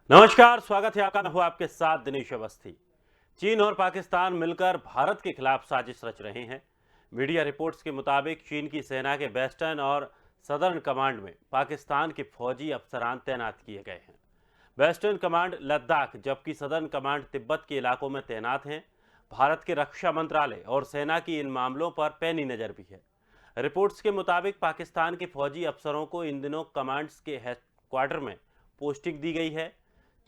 नमस्कार, स्वागत है आपका। मैं हूं आपके साथ दिनेश अवस्थी। चीन और पाकिस्तान मिलकर भारत के खिलाफ साजिश रच रहे हैं। मीडिया रिपोर्ट्स के मुताबिक चीन की सेना के वेस्टर्न और सदर्न कमांड में पाकिस्तान के फौजी अफसरान तैनात किए गए हैं। वेस्टर्न कमांड लद्दाख जबकि सदर्न कमांड तिब्बत के इलाकों में तैनात हैं। भारत के रक्षा मंत्रालय और सेना की इन मामलों पर पैनी नज़र भी है। रिपोर्ट्स के मुताबिक पाकिस्तान के फौजी अफसरों को इन दिनों कमांड्स के हेडक्वार्टर में पोस्टिंग दी गई है।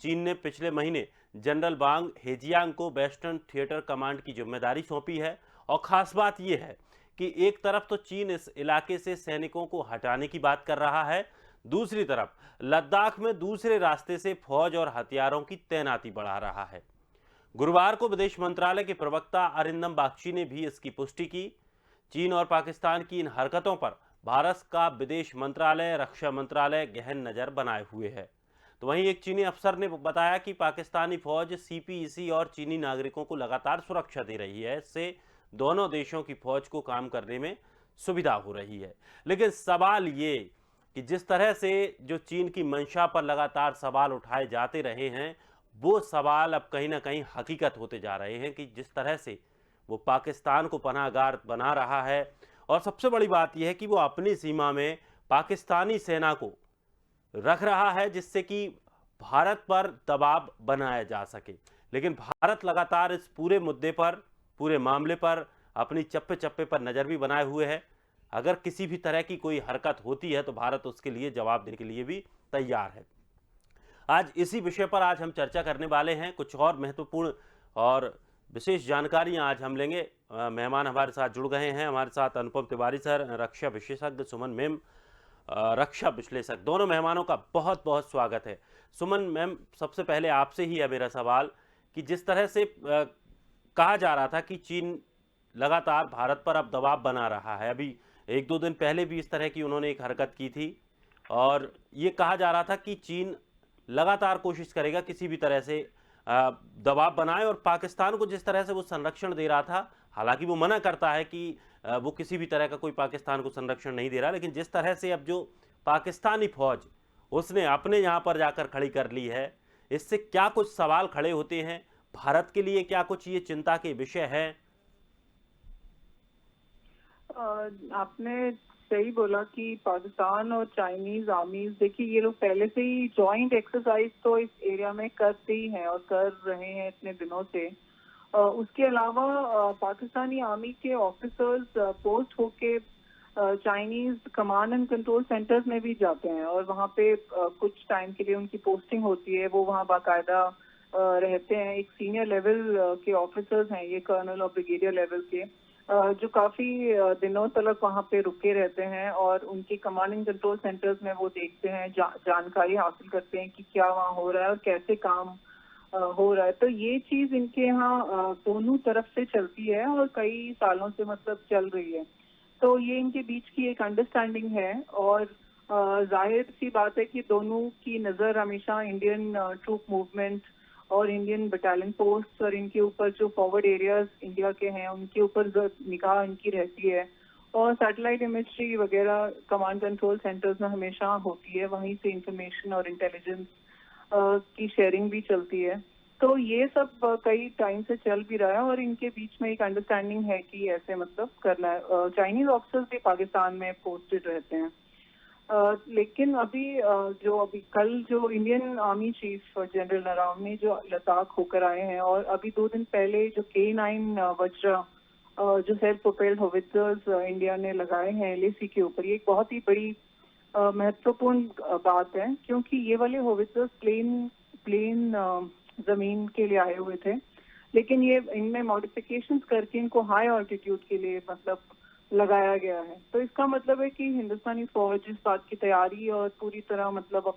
चीन ने पिछले महीने जनरल वांग हेजियांग को वेस्टर्न थिएटर कमांड की जिम्मेदारी सौंपी है। और खास बात यह है कि एक तरफ तो चीन इस इलाके से सैनिकों को हटाने की बात कर रहा है, दूसरी तरफ लद्दाख में दूसरे रास्ते से फौज और हथियारों की तैनाती बढ़ा रहा है। गुरुवार को विदेश मंत्रालय के प्रवक्ता अरिंदम बागची ने भी इसकी पुष्टि की। चीन और पाकिस्तान की इन हरकतों पर भारत का विदेश मंत्रालय, रक्षा मंत्रालय गहन नजर बनाए हुए है। तो वहीं एक चीनी अफसर ने बताया कि पाकिस्तानी फौज सीपीईसी और चीनी नागरिकों को लगातार सुरक्षा दे रही है। इससे दोनों देशों की फौज को काम करने में सुविधा हो रही है। लेकिन सवाल ये कि जिस तरह से जो चीन की मंशा पर लगातार सवाल उठाए जाते रहे हैं, वो सवाल अब कहीं ना कहीं हकीकत होते जा रहे हैं कि जिस तरह से वो पाकिस्तान को पनाहगार बना रहा है। और सबसे बड़ी बात यह है कि वो अपनी सीमा में पाकिस्तानी सेना को रख रहा है जिससे कि भारत पर दबाव बनाया जा सके। लेकिन भारत लगातार इस पूरे मुद्दे पर, पूरे मामले पर अपनी चप्पे चप्पे पर नज़र भी बनाए हुए है। अगर किसी भी तरह की कोई हरकत होती है तो भारत उसके लिए जवाब देने के लिए भी तैयार है। आज इसी विषय पर आज हम चर्चा करने वाले हैं। कुछ और महत्वपूर्ण और विशेष जानकारियां आज हम लेंगे। मेहमान हमारे साथ जुड़ गए हैं। हमारे साथ अनुपम तिवारी सर, रक्षा विशेषज्ञ, सुमन मैम, रक्षा विश्लेषक। दोनों मेहमानों का बहुत बहुत स्वागत है। सुमन मैम, सबसे पहले आपसे ही है मेरा सवाल कि जिस तरह से कहा जा रहा था कि चीन लगातार भारत पर अब दबाव बना रहा है, अभी एक दो दिन पहले भी इस तरह की उन्होंने एक हरकत की थी, और ये कहा जा रहा था कि चीन लगातार कोशिश करेगा किसी भी तरह से दबाव बनाए, और पाकिस्तान को जिस तरह से वो संरक्षण दे रहा था, हालांकि वो मना करता है कि वो किसी भी तरह का कोई पाकिस्तान को संरक्षण नहीं दे रहा, लेकिन जिस तरह से अब जो पाकिस्तानी फौज उसने अपने यहाँ पर जाकर खड़ी कर ली है, इससे क्या कुछ सवाल खड़े होते हैं? भारत के लिए क्या कुछ ये चिंता के विषय है? आपने सही बोला कि पाकिस्तान और चाइनीज आर्मीज, देखिए ये लोग पहले से ही जॉइंट एक्सरसाइज तो इस एरिया में करते ही हैं और कर रहे हैं इतने दिनों से। उसके अलावा पाकिस्तानी आर्मी के ऑफिसर्स पोस्ट होके Chinese command and control centres में भी जाते हैं और वहाँ पे कुछ टाइम के लिए उनकी पोस्टिंग होती है। वो वहाँ बाकायदा रहते हैं। एक सीनियर लेवल के ऑफिसर्स हैं, ये कर्नल और ब्रिगेडियर लेवल के, जो काफी दिनों तक वहाँ पे रुके रहते हैं और उनके कमांड एंड कंट्रोल सेंटर्स में वो देखते हैं, जानकारी हासिल करते हैं कि क्या वहाँ हो रहा है और कैसे काम हो रहा है। तो ये चीज इनके यहाँ दोनों तरफ से चलती है और कई सालों से मतलब चल रही है। तो ये इनके बीच की एक अंडरस्टैंडिंग है और जाहिर सी बात है कि दोनों की नजर हमेशा इंडियन ट्रूप मूवमेंट और इंडियन बटालियन पोस्ट और इनके ऊपर जो फॉरवर्ड एरियाज इंडिया के हैं उनके ऊपर निगाह इनकी रहती है। और सैटेलाइट इमेजरी वगैरह कमांड कंट्रोल सेंटर्स में हमेशा होती है, वहीं से इंफॉर्मेशन और इंटेलिजेंस की शेयरिंग भी चलती है। तो ये सब कई टाइम से चल भी रहा है और इनके बीच में एक अंडरस्टैंडिंग है कि ऐसे मतलब करना है। चाइनीज ऑफिसर्स भी पाकिस्तान में पोस्टेड रहते हैं। लेकिन अभी कल जो Indian army chief general Naravane जो लद्दाख होकर आए हैं और अभी 2 दिन पहले जो K9 वज्रा जो सेल्फ प्रोपेल्ड होवित्जर्स इंडिया ने लगाए हैं LAC के ऊपर, ये एक बहुत ही बड़ी महत्वपूर्ण बात है क्योंकि ये वाले होवित्जर्स प्लेन प्लेन जमीन के लिए आए हुए थे, लेकिन ये इनमें मॉडिफिकेशंस करके इनको हाई ऑल्टीट्यूड के लिए मतलब लगाया गया है। तो इसका मतलब है कि हिंदुस्तानी फौज इस बात की तैयारी और पूरी तरह मतलब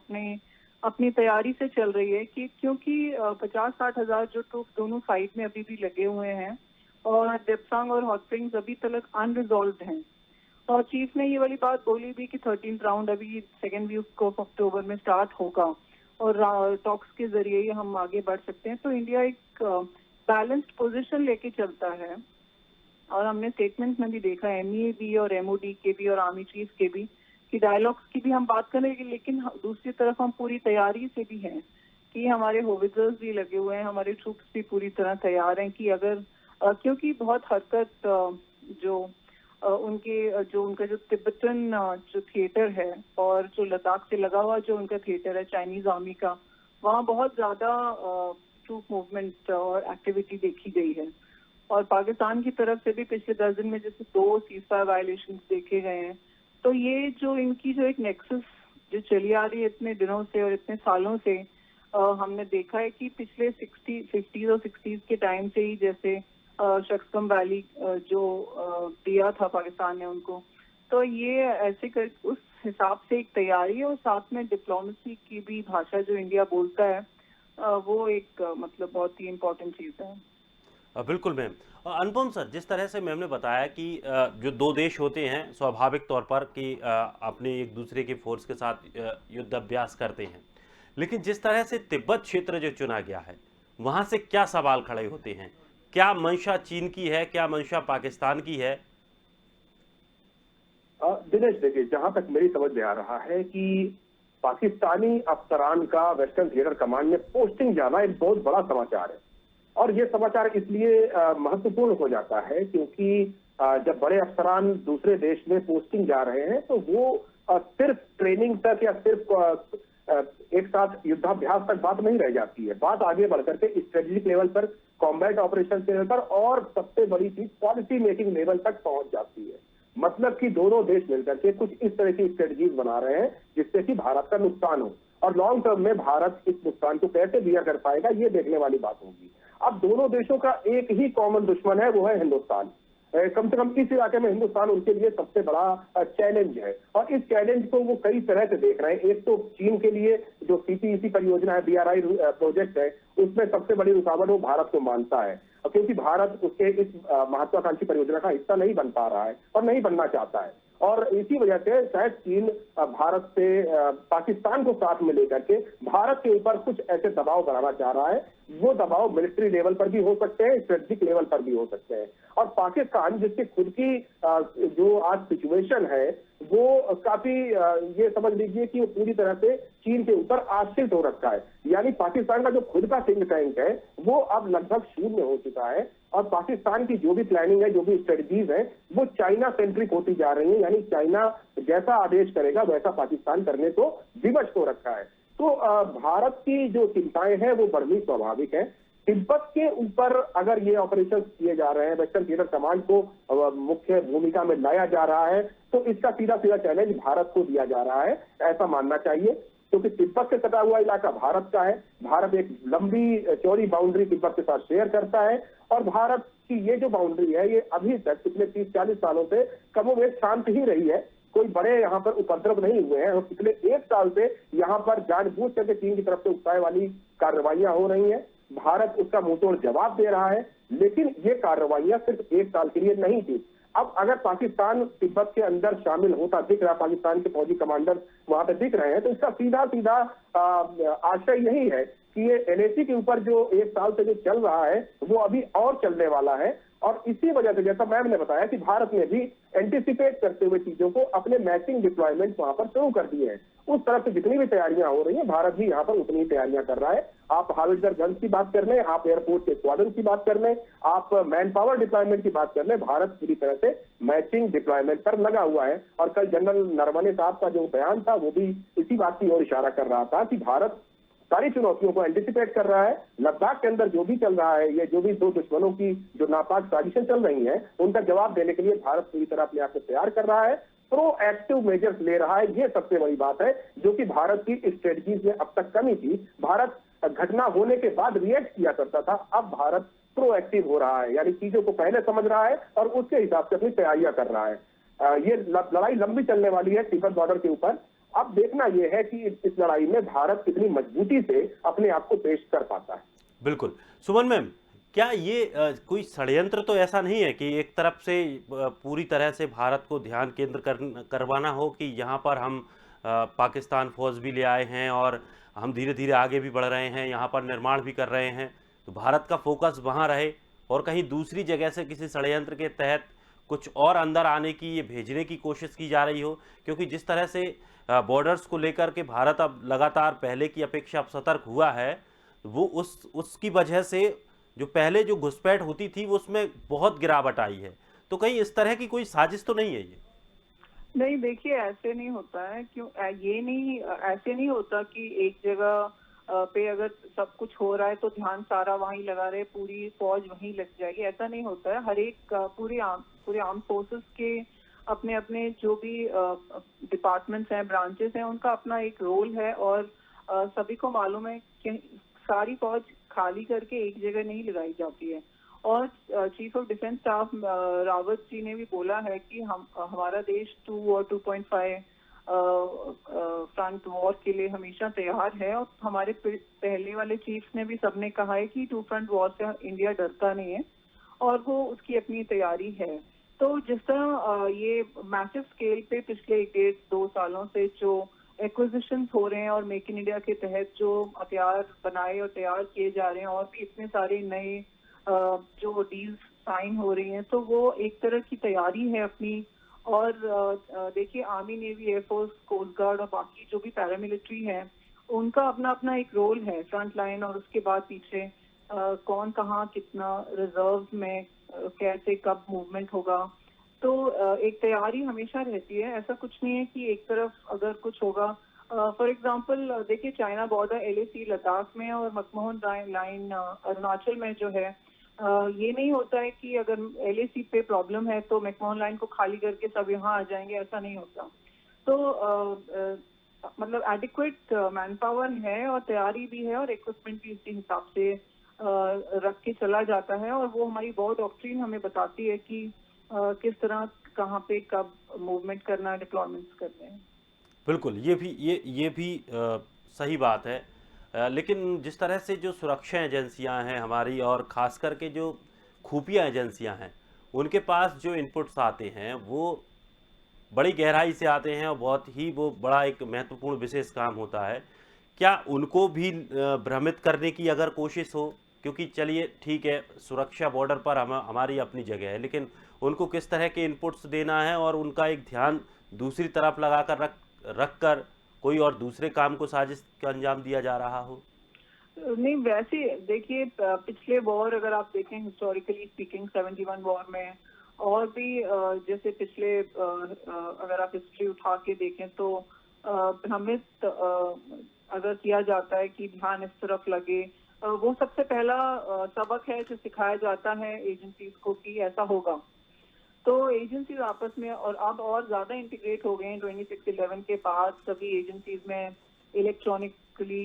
अपनी तैयारी से चल रही है कि क्योंकि 50-60 हजार जो ट्रूप दोनों साइड में अभी भी लगे हुए हैं और देपसांग और हॉट स्प्रिंग्स अभी तक अनरिजॉल्व हैं। और चीफ ने ये वाली बात बोली भी कि 13th राउंड अभी सेकेंड वीक ऑफ अक्टूबर में स्टार्ट होगा और टॉक्स के जरिए ही हम आगे बढ़ सकते हैं। तो इंडिया एक बैलेंस्ड पोजीशन लेके चलता है और हमने स्टेटमेंट में भी देखा MEA भी और MOD के भी और आर्मी चीफ के भी कि डायलॉग्स की भी हम बात करेंगे, लेकिन दूसरी तरफ हम पूरी तैयारी से भी हैं कि हमारे होवित्जर्स भी लगे हुए हैं, हमारे ट्रूप्स भी पूरी तरह तैयार हैं कि अगर क्योंकि बहुत हरकत उनका जो तिब्बतन जो थिएटर है और जो लद्दाख से लगा हुआ जो उनका थिएटर है चाइनीज आर्मी का, वहाँ बहुत ज्यादा ट्रूप मूवमेंट और एक्टिविटी देखी गई है। और पाकिस्तान की तरफ से भी पिछले 10 दिन में जैसे 2 सीजफायर वायलेशन देखे गए हैं। तो ये जो इनकी जो एक नेक्सस जो चली आ रही है इतने दिनों से और इतने सालों से, हमने देखा है कि पिछले 50s और 60s के टाइम से ही जैसे शक्सकम वैली जो दिया था पाकिस्तान ने उनको, तो ये ऐसे कर उस हिसाब से एक तैयारी और साथ में डिप्लोमेसी की भी भाषा जो इंडिया बोलता है, वो एक मतलब बहुत ही इम्पोर्टेंट चीज़ है। बिल्कुल मैम। अनुपम सर, जिस तरह से मैम ने बताया कि जो दो देश होते हैं स्वाभाविक तौर पर कि अपने एक दूसरे की फोर्स के साथ युद्ध अभ्यास करते हैं, लेकिन जिस तरह से तिब्बत क्षेत्र जो चुना गया है वहां से क्या सवाल खड़े होते हैं? क्या मंशा चीन की है, क्या मंशा पाकिस्तान की है? दिनेश, देखिए, जहां तक मेरी समझ में आ रहा है कि पाकिस्तानी अफसरान का वेस्टर्न थिएटर कमांड में पोस्टिंग जाना एक बहुत बड़ा समाचार है। और ये समाचार इसलिए महत्वपूर्ण हो जाता है क्योंकि जब बड़े अफसरान दूसरे देश में पोस्टिंग जा रहे हैं तो वो सिर्फ ट्रेनिंग तक या सिर्फ एक साथ युद्धाभ्यास तक बात नहीं रह जाती है। बात आगे बढ़कर के स्ट्रेटेजिक लेवल पर, कॉम्बैट ऑपरेशन लेवल पर और सबसे बड़ी चीज पॉलिसी मेकिंग लेवल तक पहुंच जाती है। मतलब कि दोनों देश मिलकर के कुछ इस तरह की स्ट्रेटजीज बना रहे हैं जिससे कि भारत का नुकसान हो, और लॉन्ग टर्म में भारत इस नुकसान को कैसे बियर कर पाएगा ये देखने वाली बात होगी। अब दोनों देशों का एक ही कॉमन दुश्मन है, वो है हिंदुस्तान। कम से कम इस इलाके में हिंदुस्तान उनके लिए सबसे बड़ा चैलेंज है, और इस चैलेंज को वो कई तरह से देख रहे हैं। एक तो चीन के लिए जो सीपीईसी परियोजना है, बीआरआई प्रोजेक्ट है, उसमें सबसे बड़ी रुकावट वो भारत को मानता है, क्योंकि भारत उसके इस महत्वाकांक्षी परियोजना का हिस्सा नहीं बन पा रहा है और नहीं बनना चाहता है। और इसी वजह से शायद चीन भारत से पाकिस्तान को साथ में लेकर के भारत के ऊपर कुछ ऐसे दबाव बनाना चाह रहा है। वो दबाव मिलिट्री लेवल पर भी हो सकते हैं, स्ट्रेटेजिक लेवल पर भी हो सकते हैं। और पाकिस्तान जिसकी खुद की जो आज सिचुएशन है वो काफी ये समझ लीजिए कि वो पूरी तरह से चीन के ऊपर आश्रित हो रखा है। यानी पाकिस्तान का जो खुद का थिंक टैंक है वो अब लगभग शून्य हो चुका है, और पाकिस्तान की जो भी प्लानिंग है, जो भी स्ट्रेटजीज है, वो चाइना सेंट्रिक होती जा रही है। यानी चाइना जैसा आदेश करेगा वैसा पाकिस्तान करने को विवश हो रखा है। तो भारत की जो चिंताएं हैं वो बढ़नी स्वाभाविक है। तिब्बत के ऊपर अगर ये ऑपरेशन किए जा रहे हैं, वेस्टर्न थिएटर कमांड को मुख्य भूमिका में लाया जा रहा है, तो इसका सीधा सीधा चैलेंज भारत को दिया जा रहा है, ऐसा मानना चाहिए। क्योंकि तिब्बत से सटा हुआ इलाका भारत का है, भारत एक लंबी चौड़ी बाउंड्री तिब्बत के साथ शेयर करता है, और भारत की ये जो बाउंड्री है ये अभी तक पिछले 30-40 सालों से कमोबेश शांत ही रही है। कोई बड़े यहाँ पर उपद्रव नहीं हुए हैं, और पिछले 1 साल से यहाँ पर जानबूझ करके चीन की तरफ से उकसाए वाली कार्रवाइयां हो रही हैं। भारत उसका मुंहतोड़ जवाब दे रहा है, लेकिन ये कार्रवाइयां सिर्फ 1 साल के लिए नहीं थी। अब अगर पाकिस्तान तिब्बत के अंदर शामिल होता दिख रहा, पाकिस्तान के फौजी कमांडर वहां पर दिख रहे हैं, तो इसका सीधा सीधा आशय यही है कि ये एलएसी के ऊपर जो 1 साल से जो चल रहा है वो अभी और चलने वाला है। और इसी वजह से, जैसा मैम ने बताया, कि भारत ने भी एंटिसिपेट करते हुए चीजों को अपने मैचिंग डिप्लॉयमेंट वहां पर शुरू कर दिए हैं। उस तरफ से जितनी भी तैयारियां हो रही हैं, भारत भी यहाँ पर उतनी ही तैयारियां कर रहा है। आप हावित्जर गन्स की बात कर लें, आप एयरफोर्स के स्क्वाड्रन की बात कर लें, आप मैन पावर डिप्लॉयमेंट की बात कर लें, भारत पूरी तरह से मैचिंग डिप्लॉयमेंट पर लगा हुआ है। और कल जनरल नरवणे साहब का जो बयान था वो भी इसी बात की ओर इशारा कर रहा था कि भारत सारी चुनौतियों को एंटिसिपेट कर रहा है। लद्दाख के अंदर जो भी चल रहा है, ये जो भी दो दुश्मनों की जो नापाक साजिशें चल रही हैं, उनका जवाब देने के लिए भारत पूरी तरह अपने आप को तैयार कर रहा है, प्रोएक्टिव मेजर्स ले रहा है। ये सबसे बड़ी बात है जो कि भारत की स्ट्रेटजीज में अब तक कमी थी। भारत घटना होने के बाद रिएक्ट किया करता था, अब भारत प्रोएक्टिव हो रहा है, यानी चीजों को पहले समझ रहा है और उसके हिसाब से अपनी तैयारियां कर रहा है। ये लड़ाई लंबी चलने वाली है तिब्बत बॉर्डर के ऊपर। अब देखना यह है कि इस लड़ाई में भारत कितनी मजबूती से अपने आप को पेश कर पाता है। बिल्कुल। सुमन मैम, क्या ये कोई षड्यंत्र तो ऐसा नहीं है कि एक तरफ से पूरी तरह से भारत को ध्यान केंद्र करवाना हो कि यहाँ पर हम पाकिस्तान फौज भी ले आए हैं और हम धीरे धीरे आगे भी बढ़ रहे हैं, यहाँ पर निर्माण भी कर रहे हैं, तो भारत का फोकस वहाँ रहे, और कहीं दूसरी जगह से किसी षड्यंत्र के तहत कुछ और अंदर आने की, ये भेजने की कोशिश की जा रही हो? क्योंकि जिस तरह से बॉर्डर्स को लेकर के भारत अब लगातार पहले की अपेक्षा अब सतर्क हुआ है, वो उसकी वजह से जो पहले जो घुसपैठ होती थी वो उसमें बहुत गिरावट आई है। तो कहीं इस तरह की कोई साजिश तो नहीं है ये? नहीं, देखिए ऐसे नहीं होता है। क्यों ये नहीं, ऐसे नहीं होता कि एक जगह पे अगर सब कुछ हो रहा है तो ध्यान सारा वहीं लगा रहे, पूरी फौज वहीं लग जाएगी, ऐसा नहीं होता है। हर एक पूरे आर्म फोर्सेस के अपने अपने जो भी डिपार्टमेंट्स हैं, ब्रांचेस हैं, उनका अपना एक रोल है। और सभी को मालूम है कि सारी फौज खाली करके एक जगह नहीं लगाई जाती है। और chief of defence staff Rawat ji ने भी बोला है कि हमारा देश 2 और 2.5 फ्रंट वॉर के लिए हमेशा तैयार है। और हमारे पहले वाले चीफ्स ने भी सबने कहा है कि 2 फ्रंट वॉर से इंडिया डरता नहीं है और वो उसकी अपनी तैयारी है। तो जिस तरह ये मैसिव स्केल पे पिछले 1.5-2 सालों से जो एक्विजिशन हो रहे हैं और मेक इन इंडिया के तहत जो हथियार बनाए और तैयार किए जा रहे हैं, और भी इतने सारे नए जो डील्स साइन हो रही हैं, तो वो एक तरह की तैयारी है अपनी। और देखिए, army, navy, air force, coast guard और बाकी जो भी पैरामिलिट्री है, उनका अपना अपना एक रोल है, फ्रंट लाइन और उसके बाद पीछे कौन कहाँ कितना रिजर्व में कैसे कब मूवमेंट होगा। तो एक तैयारी हमेशा रहती है। ऐसा कुछ नहीं है कि एक तरफ अगर कुछ होगा। फॉर एग्जांपल देखिए, चाइना बॉर्डर LAC लद्दाख में और मकमोहन लाइन अरुणाचल में जो है, ये नहीं होता है कि अगर LAC पे प्रॉब्लम है तो मैकमोहन लाइन को खाली करके सब यहाँ आ जाएंगे, ऐसा नहीं होता। तो मतलब एडिक्वेट मैन पावर है और तैयारी भी है और इक्विपमेंट भी इसी हिसाब से रख के चला जाता है। और वो हमारी वॉर डॉक्ट्रिन हमें बताती है कि किस तरह कहाँ पे कब मूवमेंट करना है, डिप्लॉयमेंट्स करने हैं। बिल्कुल, ये भी सही बात है। लेकिन जिस तरह से जो सुरक्षा एजेंसियां हैं हमारी, और ख़ास करके जो खुफिया एजेंसियां हैं, उनके पास जो इनपुट्स आते हैं वो बड़ी गहराई से आते हैं और बहुत ही वो बड़ा एक महत्वपूर्ण विशेष काम होता है। क्या उनको भी भ्रमित करने की अगर कोशिश हो? क्योंकि चलिए ठीक है, सुरक्षा बॉर्डर पर हमारी अपनी जगह है, लेकिन उनको किस तरह के इनपुट्स देना है और उनका एक ध्यान दूसरी तरफ लगा कर रख कर कोई और दूसरे काम को साजिश का अंजाम दिया जा रहा हो? नहीं, वैसे देखिए, पिछले वॉर अगर आप देखें, हिस्टोरिकली स्पीकिंग, 71 वॉर में और भी जैसे पिछले अगर आप हिस्ट्री उठा के देखें तो भ्रमित अगर किया जाता है कि ध्यान इस तरफ लगे, वो सबसे पहला सबक है जो सिखाया जाता है एजेंसीज को कि ऐसा होगा। तो एजेंसीज आपस में और अब और ज्यादा इंटीग्रेट हो गए हैं 26/11 के बाद। सभी एजेंसीज में इलेक्ट्रॉनिकली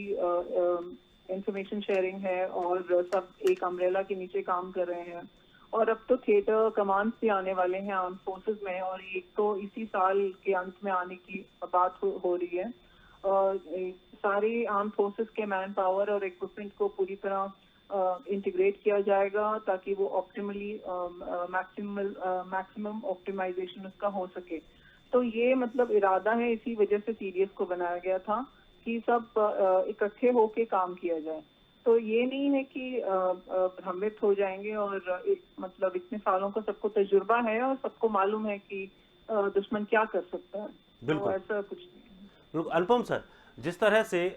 इंफॉर्मेशन शेयरिंग है और सब एक अम्ब्रेला के नीचे काम कर रहे हैं। और अब तो थिएटर कमांड्स भी आने वाले हैं आर्म फोर्सेस में, और एक तो इसी साल के अंत में आने की बात हो रही है। और सारी आर्म फोर्सेस के मैन पावर और इक्विपमेंट को पूरी तरह इंटीग्रेट किया जाएगा ताकि वो ऑप्टिमली मैक्सिमम ऑप्टिमाइजेशन उसका हो सके। तो ये मतलब इरादा है, इसी वजह से सीडीएस को बनाया गया था कि सब इकट्ठे होके काम किया जाए। तो ये नहीं है कि भ्रमित हो जाएंगे। और मतलब इतने सालों का सबको तजुर्बा है और सबको मालूम है कि दुश्मन क्या कर सकता है। तो ऐसा कुछ नहीं है। अनुपम सर, जिस तरह से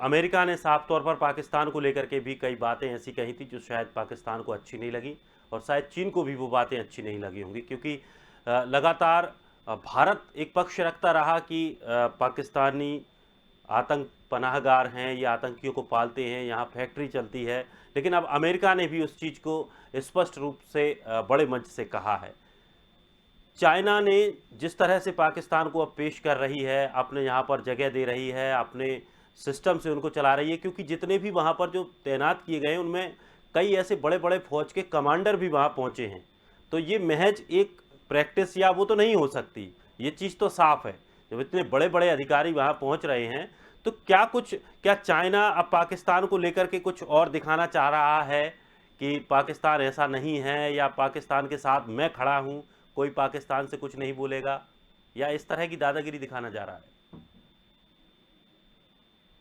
अमेरिका ने साफ तौर पर पाकिस्तान को लेकर के भी कई बातें ऐसी कही थी जो शायद पाकिस्तान को अच्छी नहीं लगी, और शायद चीन को भी वो बातें अच्छी नहीं लगी होंगी, क्योंकि लगातार भारत एक पक्ष रखता रहा कि पाकिस्तानी आतंक पनाहगार हैं, ये आतंकियों को पालते हैं, यहाँ फैक्ट्री चलती है। लेकिन अब अमेरिका ने भी उस चीज़ को स्पष्ट रूप से बड़े मंच से कहा है। चाइना ने जिस तरह से पाकिस्तान को अब पेश कर रही है, अपने यहाँ पर जगह दे रही है, अपने सिस्टम से उनको चला रही है, क्योंकि जितने भी वहाँ पर जो तैनात किए गए उनमें कई ऐसे बड़े बड़े फौज के कमांडर भी वहाँ पहुँचे हैं। तो ये महज एक प्रैक्टिस या वो तो नहीं हो सकती, ये चीज़ तो साफ है। जब इतने बड़े बड़े अधिकारी वहाँ पहुँच रहे हैं तो क्या चाइना अब पाकिस्तान को लेकर के कुछ और दिखाना चाह रहा है कि पाकिस्तान ऐसा नहीं है, या पाकिस्तान के साथ मैं खड़ा हूँ, कोई पाकिस्तान से कुछ नहीं बोलेगा, या इस तरह की दादागिरी दिखाना जा रहा है?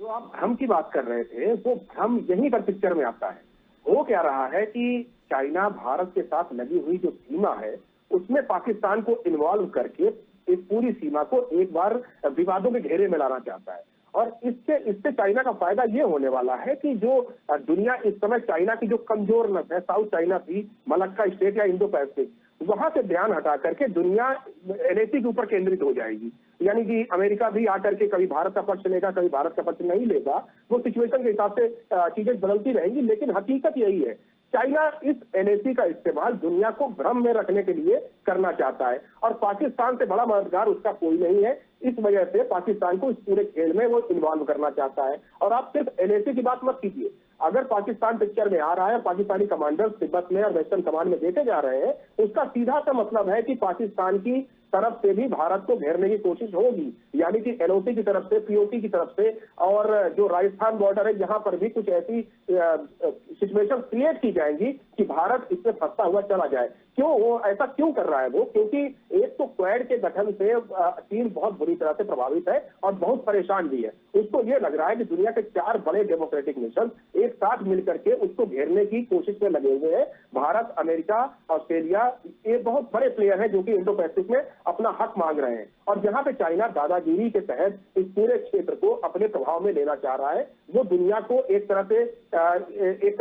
जो आप भ्रम की बात कर रहे थे वो भ्रम यहीं पर पिक्चर में आता है। हो क्या रहा है कि चाइना भारत के साथ लगी हुई जो सीमा है उसमें पाकिस्तान को इन्वॉल्व करके इस पूरी सीमा को एक बार विवादों के घेरे में लाना चाहता है। और इससे इससे चाइना का फायदा ये होने वाला है कि जो दुनिया इस समय चाइना की जो कमजोर नस है, साउथ चाइना सी, मलक्का स्टेट या इंडो पैसिफिक, वहां से ध्यान हटा करके दुनिया एलएसी के ऊपर केंद्रित हो जाएगी। यानी कि अमेरिका भी आकर के कभी भारत का पक्ष लेगा, कभी भारत का पक्ष नहीं लेगा। वो सिचुएशन के हिसाब से चीजें बदलती रहेंगी, लेकिन हकीकत यही है चाइना इस एलएसी का इस्तेमाल दुनिया को भ्रम में रखने के लिए करना चाहता है और पाकिस्तान से बड़ा मददगार उसका कोई नहीं है। इस वजह से पाकिस्तान को इस पूरे खेल में वो इन्वॉल्व करना चाहता है। और आप सिर्फ एलएसी की बात मत कीजिए, अगर पाकिस्तान पिक्चर में आ रहा है, पाकिस्तानी कमांडर्स तिब्बत में और वेस्टर्न कमांड में देखे जा रहे हैं, उसका सीधा सा मतलब है कि पाकिस्तान की तरफ से भी भारत को घेरने की कोशिश होगी। यानी कि एलओसी की तरफ से, पीओके की तरफ से, और जो राजस्थान बॉर्डर है यहां पर भी कुछ ऐसी सिचुएशन क्रिएट की जाएंगी कि भारत इसमें फंसता हुआ चला जाए। क्यों वो ऐसा क्यों कर रहा है वो? क्योंकि एक तो क्वाड के गठन से चीन बहुत बुरी तरह से प्रभावित है और बहुत परेशान भी है। उसको ये लग रहा है कि दुनिया के 4 बड़े डेमोक्रेटिक नेशन एक साथ मिलकर के उसको घेरने की कोशिश में लगे हुए हैं। भारत, अमेरिका, ऑस्ट्रेलिया, ये बहुत बड़े प्लेयर हैं जो कि इंडो पैसिफिक में अपना हक मांग रहे हैं। और जहां पे चाइना दादागिरी के तहत इस पूरे क्षेत्र को अपने प्रभाव में लेना चाह रहा है, वो दुनिया को एक तरह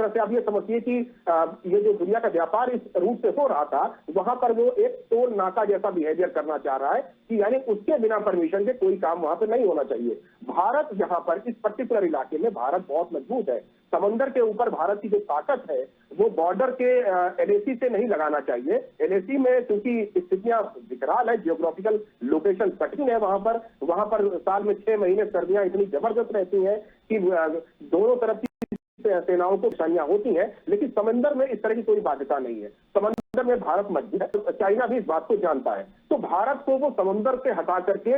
से आप ये समझिए कि ये जो दुनिया का व्यापार इस रूप से हो रहा था, वहां पर वो एक टोल नाका जैसा बिहेवियर करना चाह रहा है कि यानी उसके बिना परमिशन के कोई काम वहां पर नहीं होना चाहिए। भारत जहां पर इस पर्टिकुलर इलाके में भारत बहुत मजबूत है, समंदर के ऊपर भारत की जो ताकत है वो बॉर्डर के एलएसी से नहीं लगाना चाहिए। एलएसी में क्योंकि स्थितियां विकराल है, जियोग्राफिकल लोकेशन कठिन है, वहां पर साल में 6 महीने सर्दियां इतनी जबरदस्त रहती हैं कि दोनों तरफ की सेनाओं को परेशानियां होती हैं, लेकिन समंदर में इस तरह की कोई बाध्यता नहीं है। समंदर में भारत मजबूत है, चाइना भी इस बात को जानता है। तो भारत को वो समंदर से हटा करके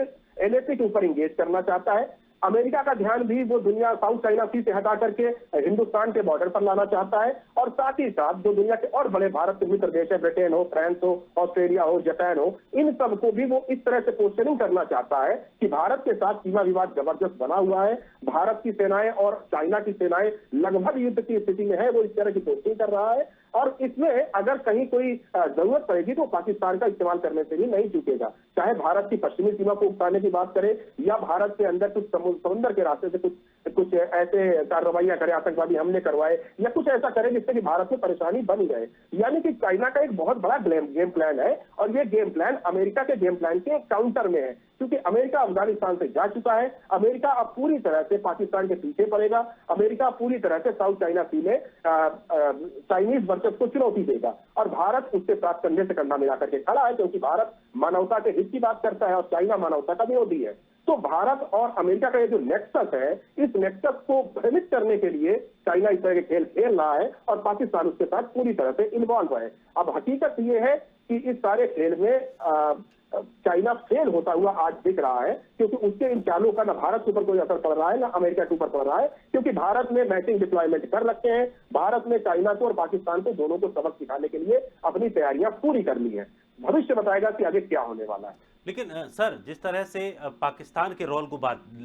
एलएसी के ऊपर इंगेज करना चाहता है। अमेरिका का ध्यान भी वो दुनिया साउथ चाइना सी से हटा करके हिंदुस्तान के बॉर्डर पर लाना चाहता है। और साथ ही साथ जो दुनिया के और बड़े भारत के मित्र देश है, ब्रिटेन हो, फ्रांस हो, ऑस्ट्रेलिया हो, जापान हो, इन सबको भी वो इस तरह से पोस्टरिंग करना चाहता है कि भारत के साथ सीमा विवाद जबरदस्त बना हुआ है, भारत की सेनाएं और चाइना की सेनाएं लगभग युद्ध की स्थिति में है, वो इस तरह की पोस्टिंग कर रहा है। और इसमें अगर कहीं कोई जरूरत पड़ेगी तो पाकिस्तान का इस्तेमाल करने से भी नहीं चूकेगा, चाहे भारत की पश्चिमी सीमा को उकसाने की बात करे या भारत के अंदर कुछ समुद्र के रास्ते से कुछ ऐसे कार्रवाइयां करे, आतंकवादी हमले करवाए या कुछ ऐसा करे जिससे कि भारत में परेशानी बन जाए। यानी कि चाइना का एक बहुत बड़ा गेम प्लान है और ये गेम प्लान अमेरिका के गेम प्लान के काउंटर में है, क्योंकि अमेरिका अफगानिस्तान से जा चुका है। अमेरिका अब पूरी तरह से पाकिस्तान के पीछे पड़ेगा। अमेरिका पूरी तरह से साउथ चाइना सी में चाइनीज वर्चस्व को चुनौती देगा और भारत उसके साथ कंधे से कंधा मिला करके खड़ा है, क्योंकि भारत मानवता के हित की बात करता है और चाइना मानवता का विरोधी है। तो भारत और अमेरिका का ये जो नेक्सस है, इस नेक्सस को भ्रमित करने के लिए चाइना इस तरह के खेल खेल रहा है और पाकिस्तान उसके साथ पूरी तरह से इन्वॉल्व है। अब हकीकत ये है कि इस सारे खेल में चाइना फेल होता हुआ आज दिख रहा है, क्योंकि उसके इन चालों का ना भारत के ऊपर कोई असर पड़ रहा है ना अमेरिका के ऊपर पड़ रहा है, क्योंकि भारत ने मैचिंग डिप्लॉयमेंट कर रखे हैं। भारत ने चाइना को और पाकिस्तान को दोनों को सबक सिखाने के लिए अपनी तैयारियां पूरी कर ली है। भविष्य बताएगा कि आगे क्या होने वाला है। लेकिन सर, जिस तरह से पाकिस्तान के रोल को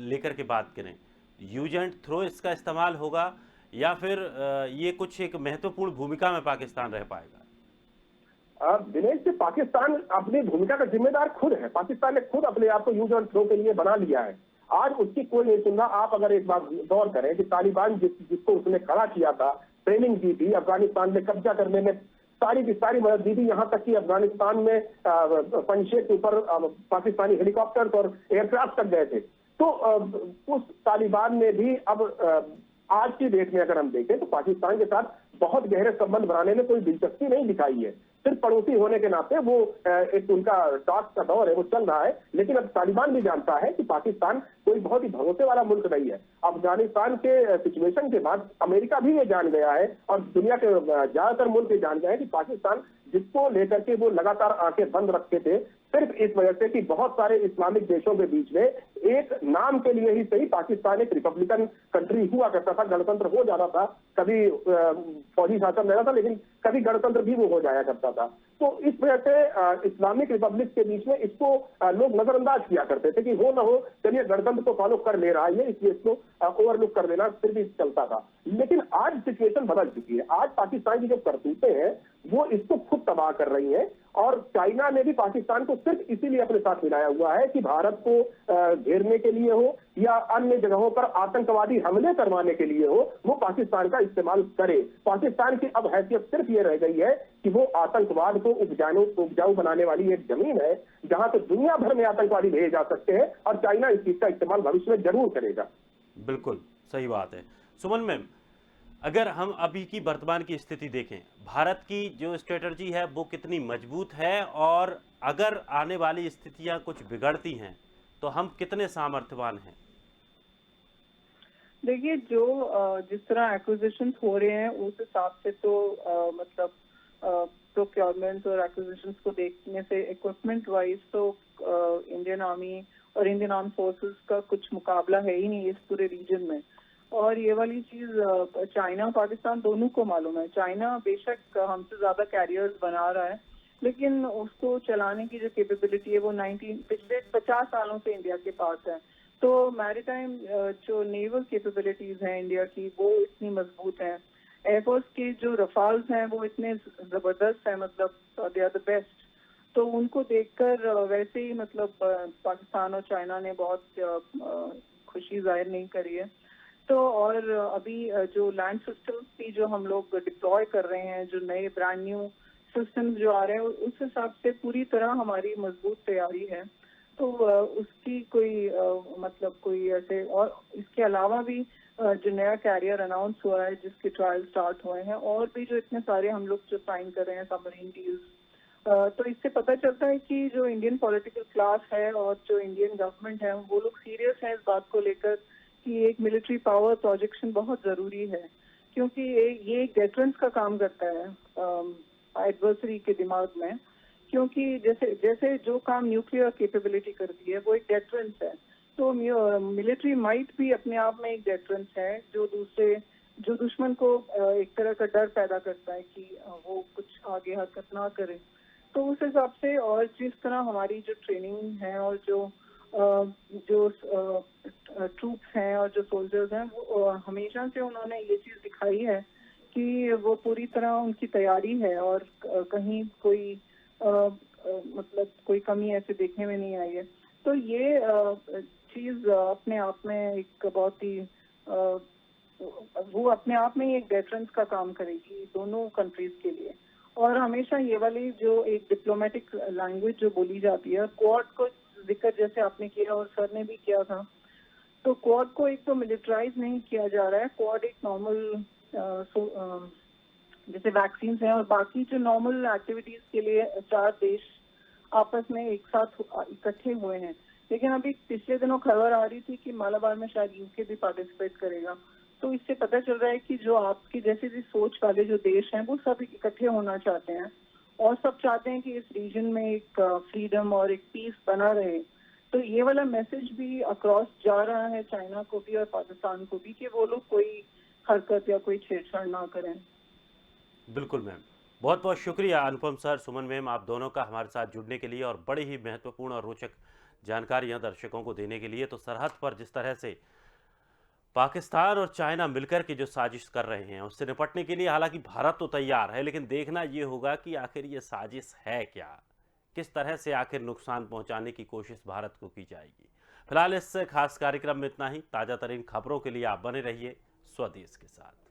लेकर के बात करें, यूज एंड थ्रो इसका इस्तेमाल होगा या फिर ये कुछ एक महत्वपूर्ण भूमिका में पाकिस्तान रह पाएगा? दिनेश जी, पाकिस्तान अपनी भूमिका का जिम्मेदार खुद है। पाकिस्तान ने खुद अपने आप को यूज एंड थ्रो के लिए बना लिया है। आज उसकी कोई नहीं सुन रहा। आप अगर एक बार गौर करें कि तालिबान जिसको उसने खड़ा किया था, ट्रेनिंग दी थी, अफगानिस्तान में कब्जा करने में सारी की सारी मदद दी थी, यहाँ तक कि अफगानिस्तान में पंजशेर के ऊपर पाकिस्तानी हेलीकॉप्टर्स और एयरक्राफ्ट तक गए थे। तो उस तालिबान ने भी अब आज की डेट में अगर हम देखें तो पाकिस्तान के साथ बहुत गहरे संबंध बनाने में कोई दिलचस्पी नहीं दिखाई है। सिर्फ पड़ोसी होने के नाते वो एक उनका टॉक का दौर है, वो चल रहा है। लेकिन अब तालिबान भी जानता है कि पाकिस्तान कोई बहुत ही भरोसे वाला मुल्क नहीं है। अफगानिस्तान के सिचुएशन के बाद अमेरिका भी ये जान गया है और दुनिया के ज्यादातर मुल्क ये जान गए हैं कि पाकिस्तान जिसको लेकर के वो लगातार आंखें बंद रखते थे, सिर्फ इस वजह से कि बहुत सारे इस्लामिक देशों के बीच में एक नाम के लिए ही सही पाकिस्तान एक रिपब्लिकन कंट्री हुआ करता था, गणतंत्र हो जाता था, कभी फौजी शासन रहता था, लेकिन कभी गणतंत्र भी वो हो जाया करता था। तो इस वजह से इस्लामिक रिपब्लिक के बीच में इसको लोग नजरअंदाज किया करते थे कि हो ना हो, चलिए गणतंत्र को फॉलो कर ले रहा है, इसलिए इसको ओवरलुक कर देना फिर भी चलता था। लेकिन आज सिचुएशन बदल चुकी है। आज पाकिस्तान की जो करतूतें हैं वो इसको खुद तबाह कर रही हैं, और चाइना ने भी पाकिस्तान को सिर्फ इसीलिए अपने साथ मिलाया हुआ है कि भारत को घेरने के लिए हो या अन्य जगहों पर आतंकवादी हमले करवाने के लिए हो, वो पाकिस्तान का इस्तेमाल करे। पाकिस्तान की अब हैसियत सिर्फ ये रह गई है कि वो आतंकवाद को उपजाऊ बनाने वाली एक जमीन है जहां से दुनिया भर में आतंकवादी भेजे जा सकते हैं, और चाइना इस चीज का इस्तेमाल भविष्य में जरूर करेगा। बिल्कुल सही बात है। सुमन मैम, अगर हम अभी की वर्तमान की स्थिति देखें, भारत की जो स्ट्रेटजी है वो कितनी मजबूत है, और अगर आने वाली स्थितियां कुछ बिगड़ती हैं तो हम कितने सामर्थ्यवान हैं? देखिए, जो जिस तरह एक्विजिशंस हो रहे हैं उस हिसाब से तो मतलब प्रोक्योरमेंट और एक्विजिशंस को देखने से इक्विपमेंट वाइज तो इंडियन आर्मी और इंडियन आर्म फोर्सेस का कुछ मुकाबला है ही नहीं इस पूरे रीजन में। और ये वाली चीज चाइना और पाकिस्तान दोनों को मालूम है। चाइना बेशक हमसे ज्यादा कैरियर्स बना रहा है, लेकिन उसको चलाने की जो कैपेबिलिटी है वो पिछले 50 सालों से इंडिया के पास है। तो मैरीटाइम जो नेवल कैपेबिलिटीज हैं इंडिया की वो इतनी मजबूत हैं। एयरफोर्स के जो रफाल्स हैं वो इतने जबरदस्त हैं, मतलब दे आर द बेस्ट। तो उनको देखकर वैसे ही मतलब पाकिस्तान और चाइना ने बहुत खुशी जाहिर नहीं करी है। तो और अभी जो लैंड सिस्टम्स भी जो हम लोग डिप्लॉय कर रहे हैं, जो नए ब्रांड न्यू सिस्टम्स जो आ रहे हैं, उस हिसाब से पूरी तरह हमारी मजबूत तैयारी है। तो उसकी कोई मतलब कोई ऐसे, और इसके अलावा भी जो नया कैरियर अनाउंस हुआ है जिसके ट्रायल स्टार्ट हुए हैं, और भी जो इतने सारे हम लोग जो साइन कर रहे हैं सबमरीन डील्स, तो इससे पता चलता है कि जो इंडियन पॉलिटिकल क्लास है और जो इंडियन गवर्नमेंट है वो लोग सीरियस है इस बात को लेकर कि एक मिलिट्री पावर प्रोजेक्शन बहुत जरूरी है, क्योंकि ये एक डेटरेंस का काम करता है एडवर्सरी के दिमाग में। क्योंकि जैसे जो काम न्यूक्लियर कैपेबिलिटी करती है वो एक डेटरेंस है, तो मिलिट्री माइट भी अपने आप में एक डेटरेंस है जो दुश्मन को एक तरह का डर पैदा करता है कि वो कुछ आगे हरकत ना करे। तो उस हिसाब से, और जिस तरह हमारी जो ट्रेनिंग है और जो ट्रूप्स हैं और जो सोल्जर्स हैं, वो हमेशा से उन्होंने ये चीज दिखाई है कि वो पूरी तरह उनकी तैयारी है, और कहीं कोई मतलब कोई कमी ऐसे देखने में नहीं आई है। तो ये चीज अपने आप में एक बहुत ही वो अपने आप में एक डेटरेंस का काम करेगी दोनों कंट्रीज के लिए। और हमेशा ये वाली जो एक डिप्लोमेटिक लैंग्वेज जो बोली जाती है, क्वाड को जिक्र जैसे आपने किया और सर ने भी किया था, तो क्वाड को एक तो मिलिटराइज नहीं किया जा रहा है। क्वाड एक नॉर्मल जैसे वैक्सीन हैं और बाकी जो नॉर्मल एक्टिविटीज के लिए 4 देश आपस में एक साथ इकट्ठे हुए हैं। लेकिन अभी पिछले दिनों खबर आ रही थी कि मालाबार में शायद यूके भी पार्टिसिपेट करेगा। तो इससे पता चल रहा है कि जो आपकी जैसी भी सोच वाले जो देश हैं वो सब इकट्ठे होना चाहते हैं, और सब चाहते हैं कि इस रीजन में एक फ्रीडम और एक पीस बना रहे। तो ये वाला मैसेज भी अक्रॉस जा रहा है चाइना को भी और पाकिस्तान को भी कि वो लोग कोई हरकत या कोई छेड़छाड़ ना करें। बिल्कुल मैम, बहुत बहुत शुक्रिया अनुपम सर, सुमन मैम, आप दोनों का हमारे साथ जुड़ने के लिए और बड़ी ही महत्वपूर्ण और रोचक जानकारियां दर्शकों को देने के लिए। तो सरहद पर जिस तरह से पाकिस्तान और चाइना मिलकर के जो साजिश कर रहे हैं उससे निपटने के लिए हालांकि भारत तो तैयार है, लेकिन देखना ये होगा कि आखिर ये साजिश है क्या, किस तरह से आखिर नुकसान पहुंचाने की कोशिश भारत को की जाएगी। फिलहाल इस खास कार्यक्रम में इतना ही। ताज़ा तरीन खबरों के लिए आप बने रहिए स्वदेश के साथ।